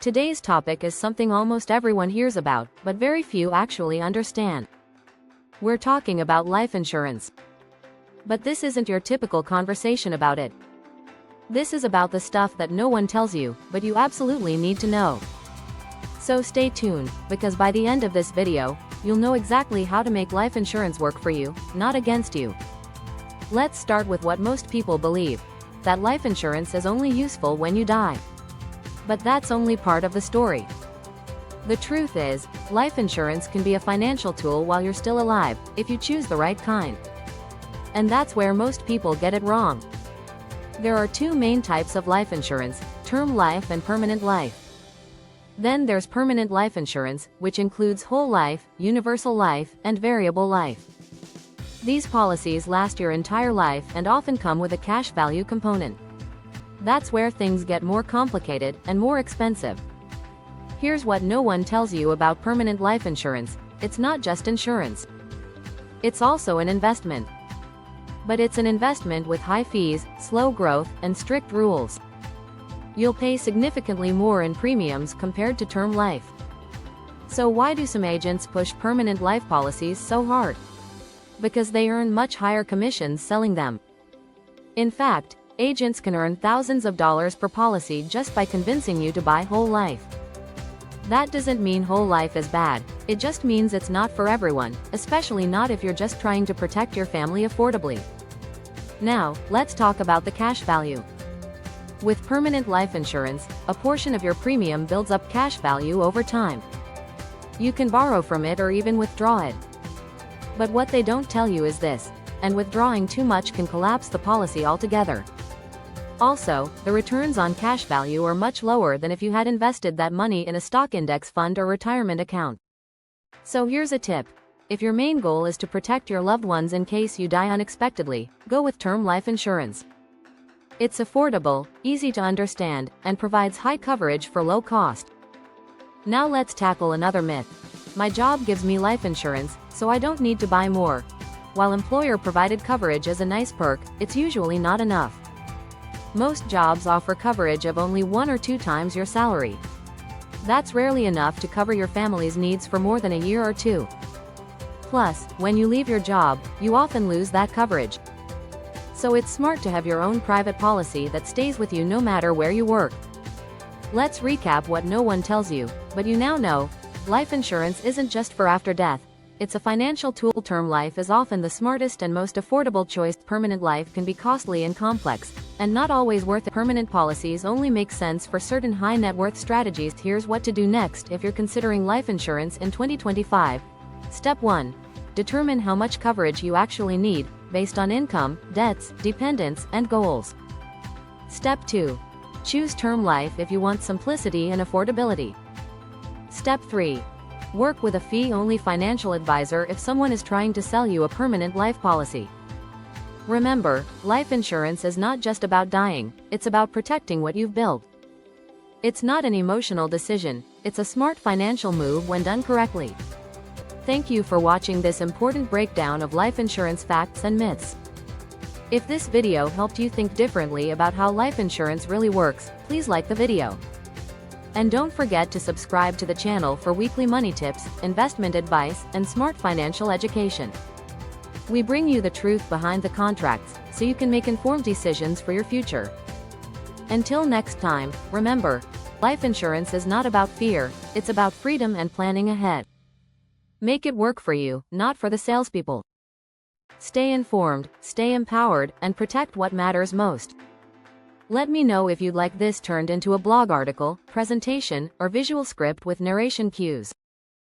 Today's topic is something almost everyone hears about, but very few actually understand. We're talking about life insurance. But this isn't your typical conversation about it. This is about the stuff that no one tells you, but you absolutely need to know. So stay tuned, because by the end of this video, you'll know exactly how to make life insurance work for you, not against you. Let's start with what most people believe, that life insurance is only useful when you die. But that's only part of the story. The truth is, life insurance can be a financial tool while you're still alive, if you choose the right kind. And that's where most people get it wrong. There are two main types of life insurance: term life and permanent life. Then there's permanent life insurance, which includes whole life, universal life, and variable life. These policies last your entire life and often come with a cash value component. That's where things get more complicated and more expensive. Here's what no one tells you about permanent life insurance: it's not just insurance. It's also an investment. But it's an investment with high fees, slow growth, and strict rules. You'll pay significantly more in premiums compared to term life. So why do some agents push permanent life policies so hard? Because they earn much higher commissions selling them. In fact, agents can earn thousands of dollars per policy just by convincing you to buy whole life. That doesn't mean whole life is bad, it just means it's not for everyone, especially not if you're just trying to protect your family affordably. Now, let's talk about the cash value. With permanent life insurance, a portion of your premium builds up cash value over time. You can borrow from it or even withdraw it. But what they don't tell you is this: and withdrawing too much can collapse the policy altogether. Also, the returns on cash value are much lower than if you had invested that money in a stock index fund or retirement account. So here's a tip. If your main goal is to protect your loved ones in case you die unexpectedly, go with term life insurance. It's affordable, easy to understand, and provides high coverage for low cost. Now let's tackle another myth. My job gives me life insurance, so I don't need to buy more. While employer-provided coverage is a nice perk, it's usually not enough. Most jobs offer coverage of only 1 or 2 times your salary. That's rarely enough to cover your family's needs for more than a year or two. Plus, when you leave your job, you often lose that coverage. So it's smart to have your own private policy that stays with you no matter where you work. Let's recap what no one tells you, but you now know: life insurance isn't just for after death. It's a financial tool. Term life is often the smartest and most affordable choice. Permanent life can be costly and complex, and not always worth it. Permanent policies only make sense for certain high net worth strategies. Here's what to do next if you're considering life insurance in 2025. Step 1. Determine how much coverage you actually need, based on income, debts, dependents, and goals. Step 2. Choose term life if you want simplicity and affordability. Step 3. Work with a fee-only financial advisor if someone is trying to sell you a permanent life policy. Remember, life insurance is not just about dying, it's about protecting what you've built. It's not an emotional decision, it's a smart financial move when done correctly. Thank you for watching this important breakdown of life insurance facts and myths. If this video helped you think differently about how life insurance really works, please like the video. And don't forget to subscribe to the channel for weekly money tips, investment advice, and smart financial education. We bring you the truth behind the contracts, so you can make informed decisions for your future. Until next time, remember, life insurance is not about fear, it's about freedom and planning ahead. Make it work for you, not for the salespeople. Stay informed, stay empowered, and protect what matters most. Let me know if you'd like this turned into a blog article, presentation, or visual script with narration cues.